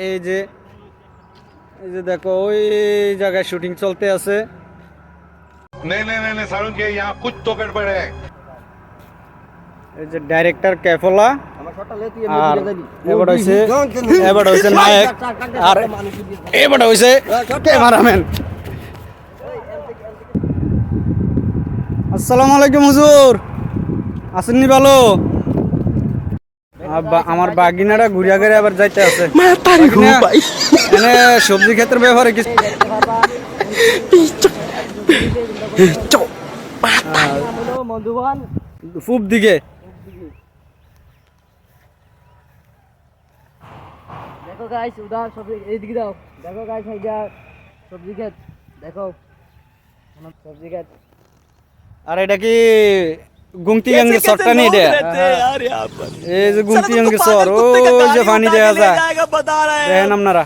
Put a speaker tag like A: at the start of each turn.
A: এই যে দেখো ওই জায়গায় শুটিং চলতে আছে।
B: नहीं नहीं नहीं नहीं सारुण के यहाँ कुछ तो गड़बड़ है।
A: এই যে ডাইরেক্টর ক্যাফলা আর এবার হইছে নায়ক আর এবার হইছে ক্যামেরাম্যান। আসসালামু আলাইকুম হুজুর, আসেননি ভালো? আমার বাগিনারা ঘুরিয়া ঘুরে আবার যাইতে আছে। এনে সবজি ক্ষেতের ব্যাপারে কিছু পূব দিকে
C: দেখো গাইস, উদার সবজি এইদিকে দাও। দেখো গাইস, এইটা সবজি ক্ষেত। দেখো সবজি ক্ষেত।
A: আর এটা কি গুমতি গঙ্গে সরটা নেই এটা? এই যে গুমতি গঙ্গে সর, ওই যে পানি দেয়া যায় দেখেন আপনারা।